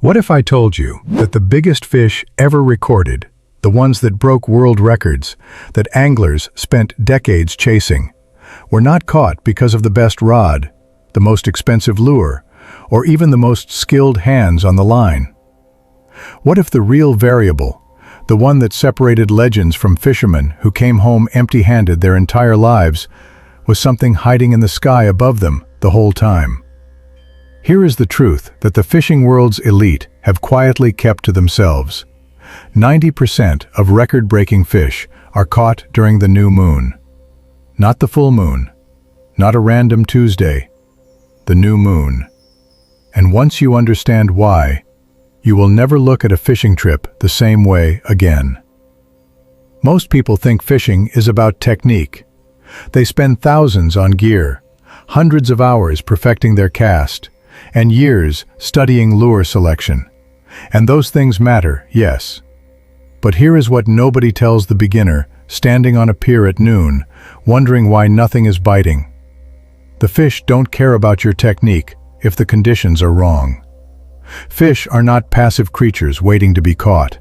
What if I told you that the biggest fish ever recorded, the ones that broke world records, that anglers spent decades chasing, were not caught because of the best rod, the most expensive lure, or even the most skilled hands on the line? What if the real variable, the one that separated legends from fishermen who came home empty-handed their entire lives, was something hiding in the sky above them the whole time? Here is the truth that the fishing world's elite have quietly kept to themselves. 90% of record-breaking fish are caught during the new moon. Not the full moon, not a random Tuesday, the new moon. And once you understand why, you will never look at a fishing trip the same way again. Most people think fishing is about technique. They spend thousands on gear, hundreds of hours perfecting their cast, and years studying lure selection. And those things matter, yes. But here is what nobody tells the beginner standing on a pier at noon, wondering why nothing is biting. The fish don't care about your technique if the conditions are wrong. Fish are not passive creatures waiting to be caught.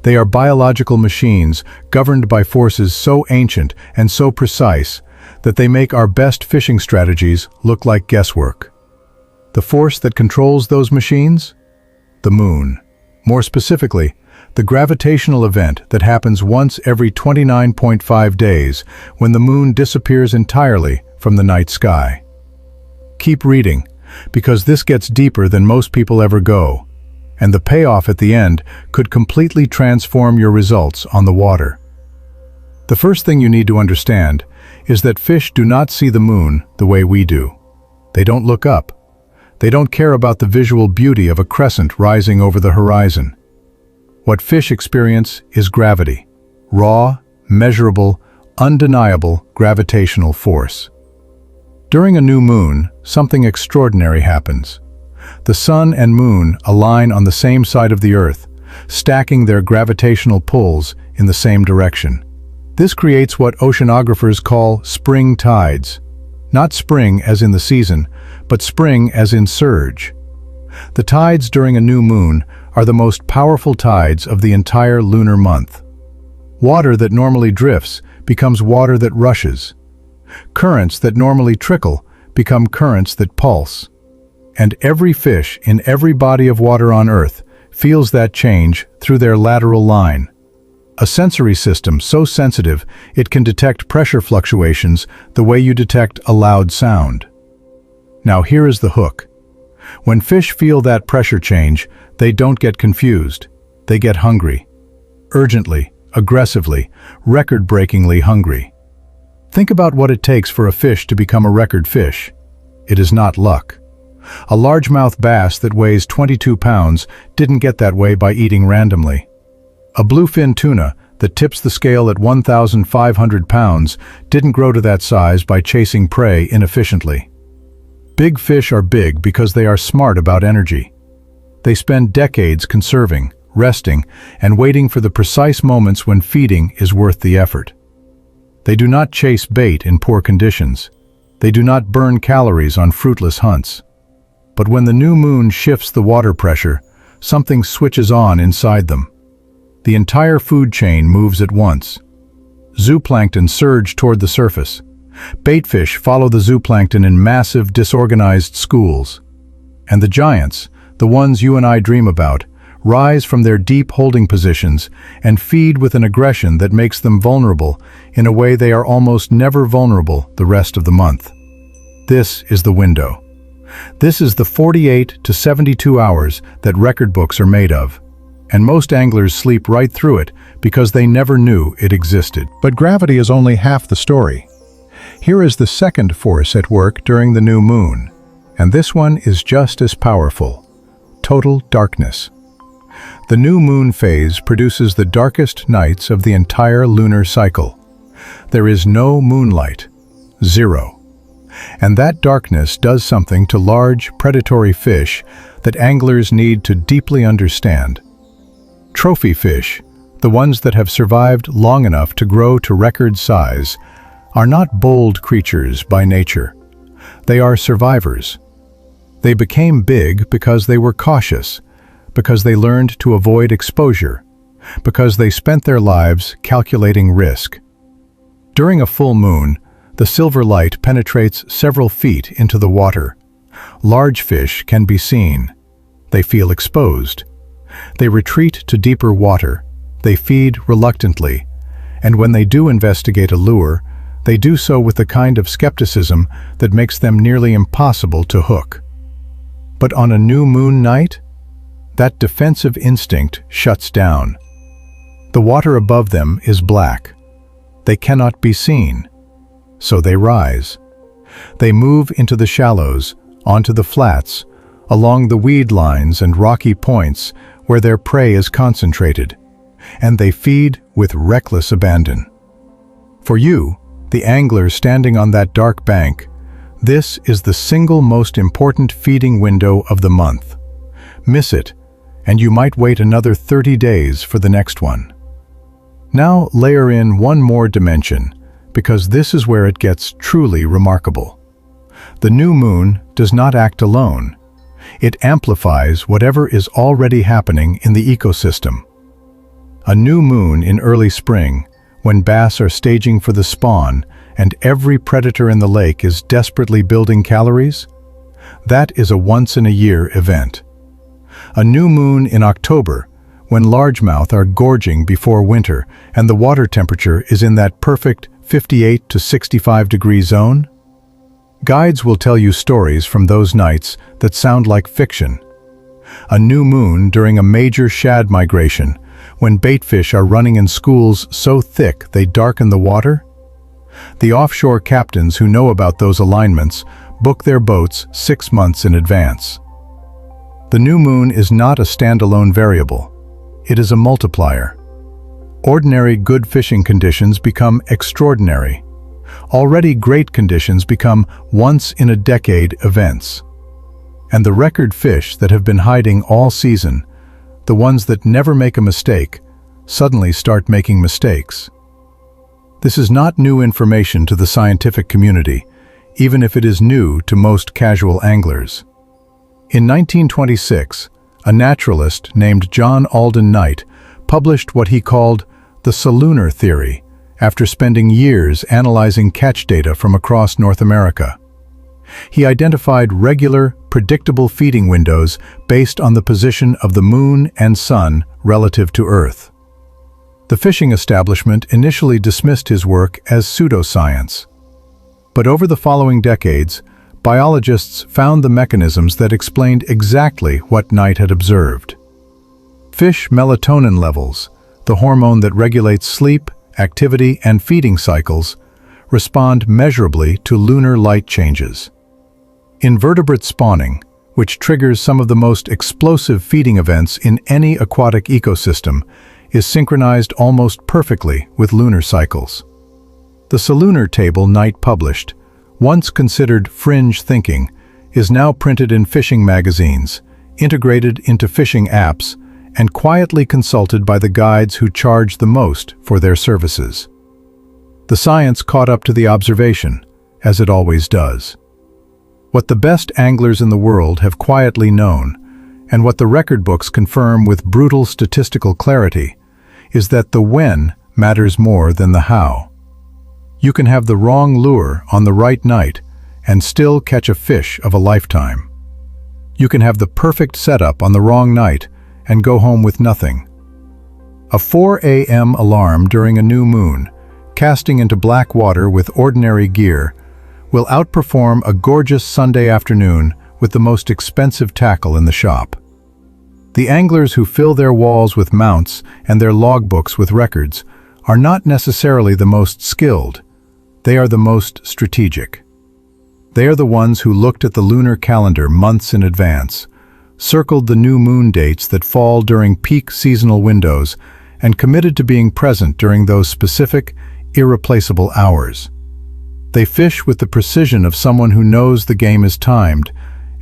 They are biological machines governed by forces so ancient and so precise that they make our best fishing strategies look like guesswork. The force that controls those machines? The moon. More specifically, the gravitational event that happens once every 29.5 days when the moon disappears entirely from the night sky. Keep reading, because this gets deeper than most people ever go, and the payoff at the end could completely transform your results on the water. The first thing you need to understand is that fish do not see the moon the way we do. They don't look up. They don't care about the visual beauty of a crescent rising over the horizon. What fish experience is gravity, raw, measurable, undeniable gravitational force. During a new moon, something extraordinary happens. The sun and moon align on the same side of the earth, stacking their gravitational pulls in the same direction. This creates what oceanographers call spring tides. Not spring as in the season, but spring as in surge. The tides during a new moon are the most powerful tides of the entire lunar month. Water that normally drifts becomes water that rushes. Currents that normally trickle become currents that pulse. And every fish in every body of water on Earth feels that change through their lateral line. A sensory system so sensitive it can detect pressure fluctuations the way you detect a loud sound. Now here is the hook. When fish feel that pressure change, they don't get confused. They get hungry. Urgently, aggressively, record-breakingly hungry. Think about what it takes for a fish to become a record fish. It is not luck. A largemouth bass that weighs 22 pounds didn't get that way by eating randomly. A bluefin tuna that tips the scale at 1,500 pounds didn't grow to that size by chasing prey inefficiently. Big fish are big because they are smart about energy. They spend decades conserving, resting, and waiting for the precise moments when feeding is worth the effort. They do not chase bait in poor conditions. They do not burn calories on fruitless hunts. But when the new moon shifts the water pressure, something switches on inside them. The entire food chain moves at once. Zooplankton surge toward the surface. Baitfish follow the zooplankton in massive, disorganized schools. And the giants, the ones you and I dream about, rise from their deep holding positions and feed with an aggression that makes them vulnerable in a way they are almost never vulnerable the rest of the month. This is the window. This is the 48 to 72 hours that record books are made of. And most anglers sleep right through it because they never knew it existed. But gravity is only half the story. Here is the second force at work during the new moon, and this one is just as powerful: total darkness. The new moon phase produces the darkest nights of the entire lunar cycle. There is no moonlight, zero. And that darkness does something to large, predatory fish that anglers need to deeply understand. Trophy fish, the ones that have survived long enough to grow to record size, are not bold creatures by nature. They are survivors. They became big because they were cautious, because they learned to avoid exposure, because they spent their lives calculating risk. During a full moon, the silver light penetrates several feet into the water. Large fish can be seen. They feel exposed. They retreat to deeper water. They feed reluctantly. And when they do investigate a lure, they do so with the kind of skepticism that makes them nearly impossible to hook. But on a new moon night, that defensive instinct shuts down. The water above them is black. They cannot be seen. So they rise. They move into the shallows, onto the flats, along the weed lines and rocky points where their prey is concentrated, and they feed with reckless abandon. For you, the angler standing on that dark bank, this is the single most important feeding window of the month. Miss it, and you might wait another 30 days for the next one. Now layer in one more dimension, because this is where it gets truly remarkable. The new moon does not act alone. It amplifies whatever is already happening in the ecosystem. A new moon in early spring, when bass are staging for the spawn and every predator in the lake is desperately building calories, that is a once-in-a-year event. A new moon in October, when largemouth are gorging before winter and the water temperature is in that perfect 58 to 65 degree zone? Guides will tell you stories from those nights that sound like fiction. A new moon during a major shad migration, when baitfish are running in schools so thick they darken the water? The offshore captains who know about those alignments book their boats 6 months in advance. The new moon is not a standalone variable. It is a multiplier. Ordinary good fishing conditions become extraordinary. Already great conditions become once-in-a-decade events. And the record fish that have been hiding all season, the ones that never make a mistake, suddenly start making mistakes. This is not new information to the scientific community, even if it is new to most casual anglers. In 1926, a naturalist named John Alden Knight published what he called the Solunar theory, after spending years analyzing catch data from across North America. He identified regular, predictable feeding windows based on the position of the moon and sun relative to Earth. The fishing establishment initially dismissed his work as pseudoscience. But over the following decades, biologists found the mechanisms that explained exactly what Knight had observed. Fish melatonin levels, the hormone that regulates sleep, activity, and feeding cycles, respond measurably to lunar light changes. Invertebrate spawning, which triggers some of the most explosive feeding events in any aquatic ecosystem, is synchronized almost perfectly with lunar cycles. The Solunar table Knight published, once considered fringe thinking, is now printed in fishing magazines, integrated into fishing apps, and quietly consulted by the guides who charge the most for their services. The science caught up to the observation, as it always does. What the best anglers in the world have quietly known, and what the record books confirm with brutal statistical clarity, is that the when matters more than the how. You can have the wrong lure on the right night and still catch a fish of a lifetime. You can have the perfect setup on the wrong night and go home with nothing. A 4 a.m. alarm during a new moon, casting into black water with ordinary gear, will outperform a gorgeous Sunday afternoon with the most expensive tackle in the shop. The anglers who fill their walls with mounts and their logbooks with records are not necessarily the most skilled. They are the most strategic. They are the ones who looked at the lunar calendar months in advance, circled the new moon dates that fall during peak seasonal windows, and committed to being present during those specific, irreplaceable hours. They fish with the precision of someone who knows the game is timed,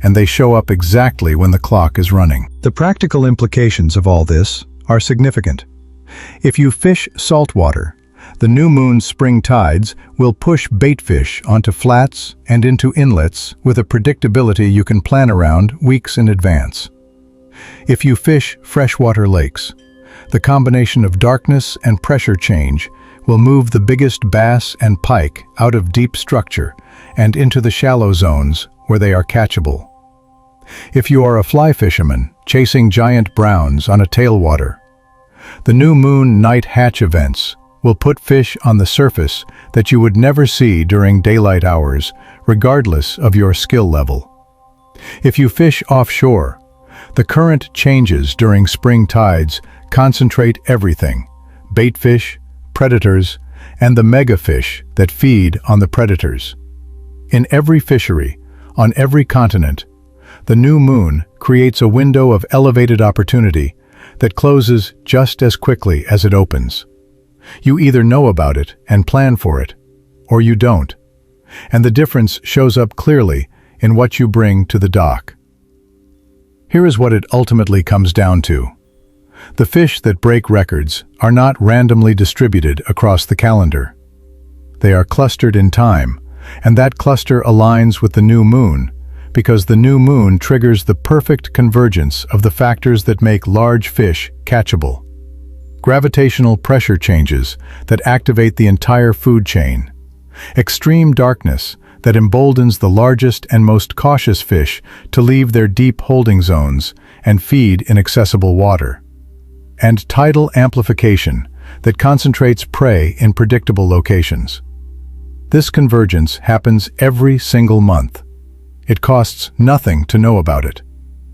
and they show up exactly when the clock is running. The practical implications of all this are significant. If you fish saltwater, the new moon's spring tides will push baitfish onto flats and into inlets with a predictability you can plan around weeks in advance. If you fish freshwater lakes, the combination of darkness and pressure change will move the biggest bass and pike out of deep structure and into the shallow zones where they are catchable. If you are a fly fisherman chasing giant browns on a tailwater, the new moon night hatch events will put fish on the surface that you would never see during daylight hours, regardless of your skill level. If you fish offshore, the current changes during spring tides concentrate everything: bait fish, predators, and the megafish that feed on the predators. In every fishery, on every continent, the new moon creates a window of elevated opportunity that closes just as quickly as it opens. You either know about it and plan for it, or you don't. And the difference shows up clearly in what you bring to the dock. Here is what it ultimately comes down to. The fish that break records are not randomly distributed across the calendar. They are clustered in time, and that cluster aligns with the new moon, because the new moon triggers the perfect convergence of the factors that make large fish catchable. Gravitational pressure changes that activate the entire food chain. Extreme darkness that emboldens the largest and most cautious fish to leave their deep holding zones and feed in accessible water. And tidal amplification that concentrates prey in predictable locations. This convergence happens every single month. It costs nothing to know about it.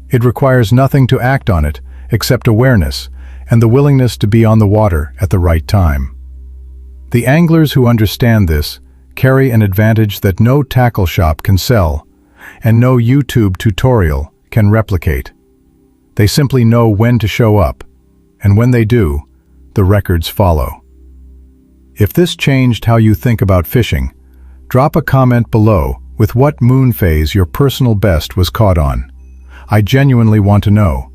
It requires nothing to act on it except awareness and the willingness to be on the water at the right time. The anglers who understand this carry an advantage that no tackle shop can sell and no YouTube tutorial can replicate. They simply know when to show up, and when they do, the records follow. If this changed how you think about fishing, drop a comment below with what moon phase your personal best was caught on. I genuinely want to know,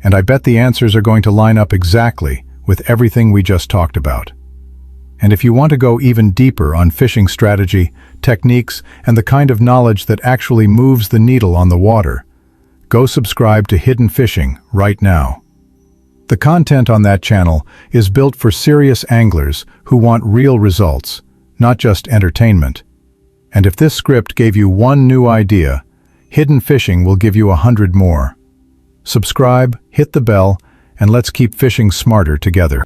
and I bet the answers are going to line up exactly with everything we just talked about. And if you want to go even deeper on fishing strategy, techniques, and the kind of knowledge that actually moves the needle on the water, go subscribe to Hidden Fishing right now. The content on that channel is built for serious anglers who want real results, not just entertainment. And if this script gave you one new idea, Hidden Fishing will give you 100 more. Subscribe, hit the bell, and let's keep fishing smarter together.